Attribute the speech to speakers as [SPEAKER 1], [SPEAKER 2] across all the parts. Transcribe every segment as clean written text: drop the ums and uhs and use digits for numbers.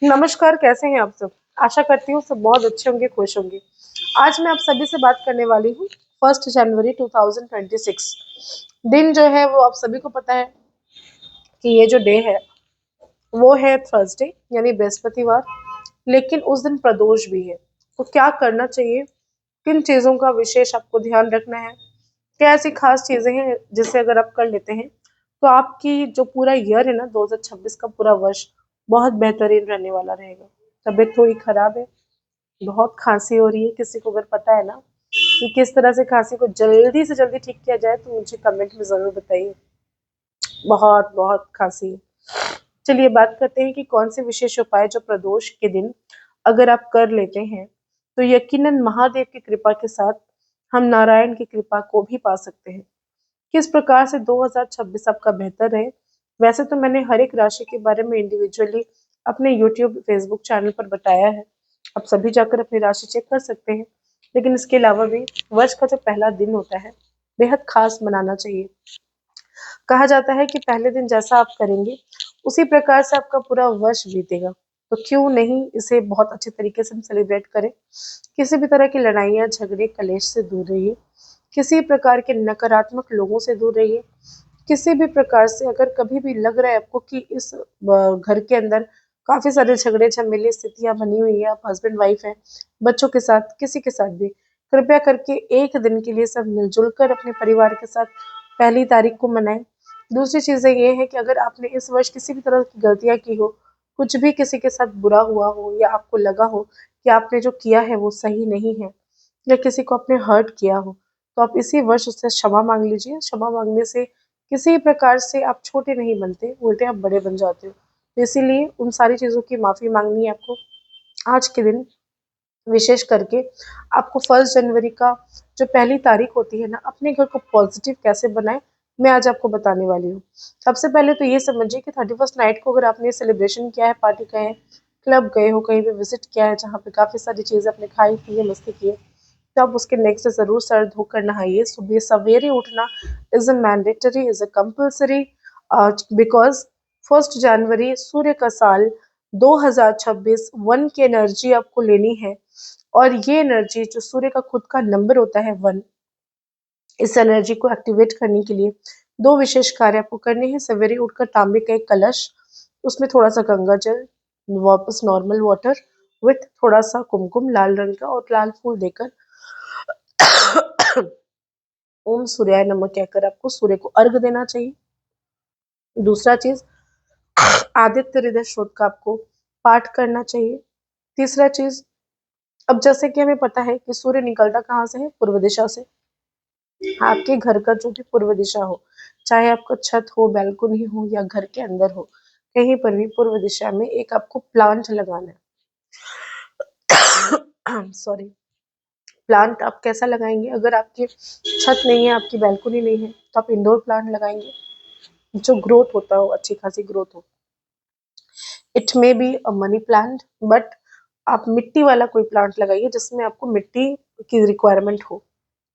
[SPEAKER 1] नमस्कार, कैसे हैं आप सब? आशा करती हूँ सब बहुत अच्छे होंगे, खुश होंगे। आज मैं आप सभी से बात करने वाली हूँ 1 जनवरी 2026। दिन जो है वो आप सभी को पता है कि ये जो डे है वो है थर्सडे यानी बृहस्पतिवार। लेकिन उस दिन प्रदोष भी है। तो क्या करना चाहिए? किन चीज़ों का विशेष आपको ध्यान रखना है? क्या ऐसी खास चीज़ें हैं जिसे अगर आप कर लेते हैं तो आपकी जो पूरा ईयर है ना 2026 का पूरा वर्ष बहुत बेहतरीन रहने वाला रहेगा। तबीयत थोड़ी खराब है, बहुत खांसी हो रही है। किसी को अगर पता है ना कि किस तरह से खांसी को जल्दी से जल्दी ठीक किया जाए तो मुझे कमेंट में ज़रूर बताइए। बहुत बहुत खांसी है। चलिए बात करते हैं कि कौन से विशेष उपाय जो प्रदोष के दिन अगर आप कर लेते हैं तो यकीनन महादेव की कृपा के साथ हम नारायण की कृपा को भी पा सकते हैं। किस प्रकार से 2026 आपका बेहतर रहे। वैसे तो मैंने हर एक राशि के बारे में इंडिविजुअली अपने यूट्यूब फेसबुक चैनल पर बताया है। आप सभी जाकर अपनी राशि चेक कर सकते हैं। लेकिन इसके अलावा भी वर्ष का जो पहला दिन होता है बेहद खास मनाना चाहिए। कहा जाता है कि पहले दिन जैसा आप करेंगे उसी प्रकार से आपका पूरा वर्ष बीतेगा। तो क्यों नहीं इसे बहुत अच्छे तरीके से हम सेलिब्रेट करें। किसी भी तरह की लड़ाइयाँ झगड़े कलेश से दूर रहिए। किसी प्रकार के नकारात्मक लोगों से दूर रहिए। किसी भी प्रकार से अगर कभी भी लग रहा है आपको कि इस घर के अंदर काफी सारे झगड़े झमेले स्थितियां बनी हुई है, आप हस्बैंड वाइफ हैं, बच्चों के साथ किसी के साथ भी, कृपया करके एक दिन के लिए सब मिलजुल कर अपने परिवार के साथ पहली तारीख को मनाएं। दूसरी चीजें ये है कि अगर आपने इस वर्ष किसी भी तरह की गलतियां की हो, कुछ भी किसी के साथ बुरा हुआ हो या आपको लगा हो कि आपने जो किया है वो सही नहीं है या किसी को आपने हर्ट किया हो, तो आप इसी वर्ष उससे क्षमा मांग लीजिए। क्षमा मांगने से किसी प्रकार से आप छोटे नहीं बनते, उल्टे आप बड़े बन जाते हो। तो इसीलिए उन सारी चीज़ों की माफ़ी मांगनी है आपको आज के दिन। विशेष करके आपको 1 जनवरी का जो पहली तारीख होती है ना, अपने घर को पॉजिटिव कैसे बनाएं, मैं आज आपको बताने वाली हूँ। सबसे पहले तो ये समझिए कि 31 नाइट को अगर आपने सेलिब्रेशन किया है, पार्टी गए हैं, क्लब गए हो, कहीं पे विजिट किया है जहाँ पे काफ़ी सारी चीज़ें आपने खाई पी है, मस्ती की है, तो आप उसके नेक्स्ट ज़रूर सर धोकर नहाइए। सुबह सवेरे उठना is a mandatory, is a compulsory, because 1 जनवरी सूर्य का साल 2026 वन की एनर्जी आपको लेनी है। और ये एनर्जी जो सूर्य का खुद का नंबर होता है 1, इस एनर्जी को एक्टिवेट करने के लिए 2 विशेष कार्य आपको करने हैं। सवेरे उठकर तांबे का एक कलश, उसमें थोड़ा-सा गंगा जल, वापस नॉर्मल वाटर विथ थोड़ा-सा कुमकुम लाल रंग का और लाल फूल देकर ओम सूर्याय नमः कहकर आपको सूर्य को अर्घ देना चाहिए। दूसरा चीज़, आदित्य हृदय स्त्रोत का आपको पाठ करना चाहिए। तीसरा चीज़, अब जैसे कि हमें पता है कि सूर्य निकलता कहाँ से है? पूर्व दिशा से। आपके घर का जो भी पूर्व दिशा हो, चाहे आपका छत हो, बालकनी हो या घर के अंदर हो, कहीं पर भी पूर्व दिशा में एक आपको प्लांट लगाना है। सॉरी। प्लांट आप कैसा लगाएंगे? अगर आपकी छत नहीं है, आपकी बालकनी नहीं है, तो आप इंडोर प्लांट लगाएंगे जो ग्रोथ होता हो, अच्छी खासी ग्रोथ हो। It may be a money plant, but आप मिट्टी वाला कोई प्लांट लगाइए जिसमें आपको मिट्टी की रिक्वायरमेंट हो।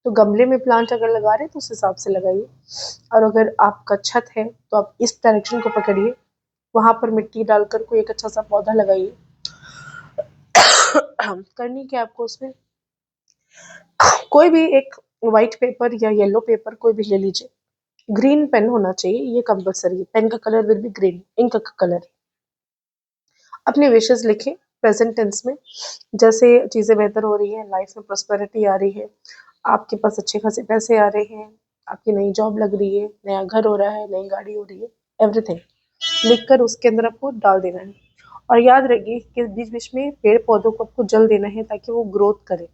[SPEAKER 1] तो गमले में प्लांट अगर लगा रहे हैं तो उस हिसाब से लगाइए। और अगर आपका छत है तो आप इस डायरेक्शन को पकड़िए, वहां पर मिट्टी डालकर कोई एक अच्छा सा पौधा लगाइए। करनी क्या आपको उसमें, कोई भी एक व्हाइट पेपर या येलो पेपर कोई भी ले लीजिए। ग्रीन पेन होना चाहिए, ये कंपलसरी है। पेन का colour will be green, ink का कलर। अपने विशेष लिखें प्रेजेंट टेंस में। जैसे चीज़ें बेहतर हो रही हैं, लाइफ में प्रॉस्पेरिटी आ रही है, आपके पास अच्छे खासे पैसे आ रहे हैं, आपकी नई जॉब लग रही है, नया घर हो रहा है, नई गाड़ी हो रही है, एवरीथिंग लिखकर उसके अंदर आपको डाल देना है। और याद रखिए कि बीच बीच में पेड़ पौधों को आपको जल देना है ताकि वो ग्रोथ करे।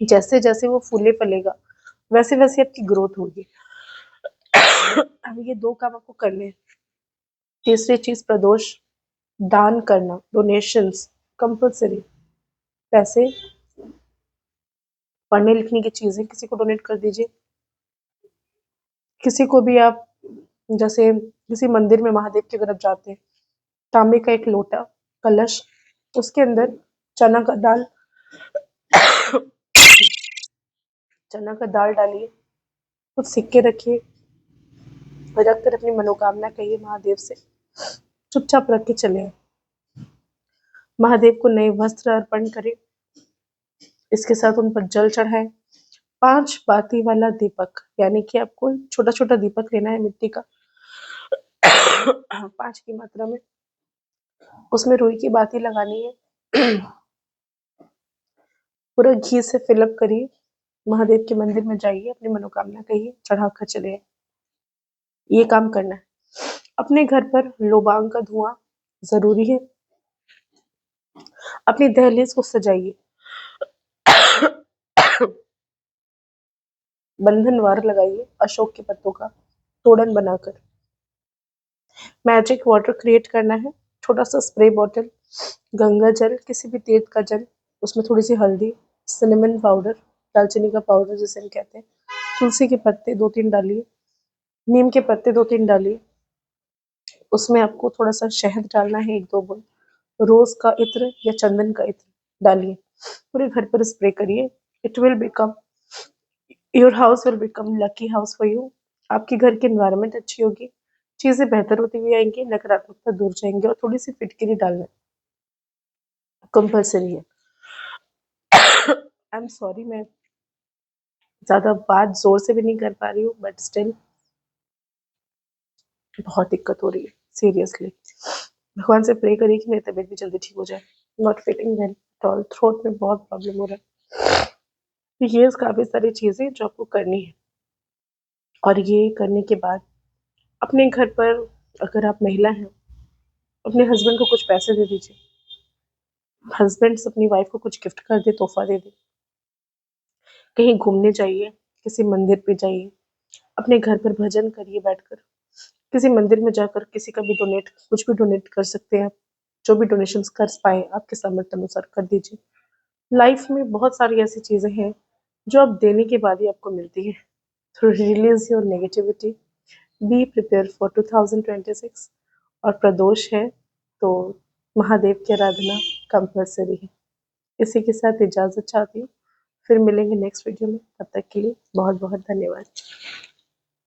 [SPEAKER 1] जैसे जैसे वो फूले फलेगा वैसे वैसे आपकी ग्रोथ होगी। अब ये 2 काम आपको करने हैं। तीसरी चीज प्रदोष, दान करना, डोनेशंस कंपल्सरी। पैसे, पढ़ने लिखने की चीजें किसी को डोनेट कर दीजिए। किसी को भी आप, जैसे किसी मंदिर में महादेव के अगर आप जाते हैं, तांबे का एक लोटा, कलश, उसके अंदर चना का दाल, चना का दाल डालिए, कुछ सिक्के रखिए, रख कर अपनी मनोकामना कहिए महादेव से, चुपचाप रख के चले आए। महादेव को नए वस्त्र अर्पण करें। इसके साथ उन पर जल चढ़ाएं। 5 बाती वाला दीपक, यानी कि आपको छोटा छोटा दीपक लेना है मिट्टी का 5 की मात्रा में, उसमें रुई की बाती लगानी है। पूरा घी से फिलअप करिए, महादेव के मंदिर में जाइए, अपनी मनोकामना कहिए, चढ़ा कर चले आइए। ये काम करना है। अपने घर पर लोबांग का धुआं जरूरी है। अपनी दहलीज को सजाइए। बंधन वार लगाइए अशोक के पत्तों का तोरण बनाकर। मैजिक वाटर क्रिएट करना है। छोटा सा स्प्रे बॉटल, गंगा जल, किसी भी तीर्थ का जल, उसमें थोड़ी सी हल्दी, सिनेमन पाउडर, दालचीनी का पाउडर जिसे हम कहते हैं, तुलसी के पत्ते 2-3 डालिए, नीम के पत्ते 2-3 डालिए, उसमें आपको थोड़ा सा शहद डालना है 1-2 बूंद, रोज का इत्र या चंदन का इत्र डालिए, पूरे घर पर स्प्रे करिए। It will become your house will become lucky house for you. आपके घर की एनवायरनमेंट अच्छी होगी, चीजें बेहतर होती हुई आएंगी, नकारात्मकता दूर जाएंगे। और थोड़ी सी फिटकिरी डालना कंपल्सरी है। आई एम सॉरी, मैं ज्यादा बात जोर से भी नहीं कर पा रही हूँ, बट स्टिल बहुत दिक्कत हो रही है सीरियसली। भगवान से प्रे करिए कि मेरी तबीयत भी जल्दी ठीक हो जाए। Not feeling well at all, throat में बहुत प्रॉब्लम हो रहा है। तो ये काफी सारी चीजें जो आपको करनी है। और ये करने के बाद अपने घर पर, अगर आप महिला हैं, अपने हस्बैंड को कुछ पैसे दे दीजिए। हस्बैंड अपनी वाइफ को कुछ गिफ्ट कर दे, तोहफा दे दे। कहीं घूमने जाइए, किसी मंदिर पे जाइए, अपने घर पर भजन करिए बैठकर, किसी मंदिर में जाकर किसी का भी डोनेट, कुछ भी डोनेट कर सकते हैं आप। जो भी डोनेशंस कर पाए आपके सामर्थ्य अनुसार कर दीजिए। लाइफ में बहुत सारी ऐसी चीजें हैं जो आप देने के बाद ही आपको मिलती है। Through release your negativity, be prepare for 2026। और प्रदोष है तो महादेव की आराधना कंपल्सरी है। इसी के साथ इजाजत चाहती हूँ, फिर मिलेंगे नेक्स्ट वीडियो में। तब तक के लिए बहुत बहुत धन्यवाद।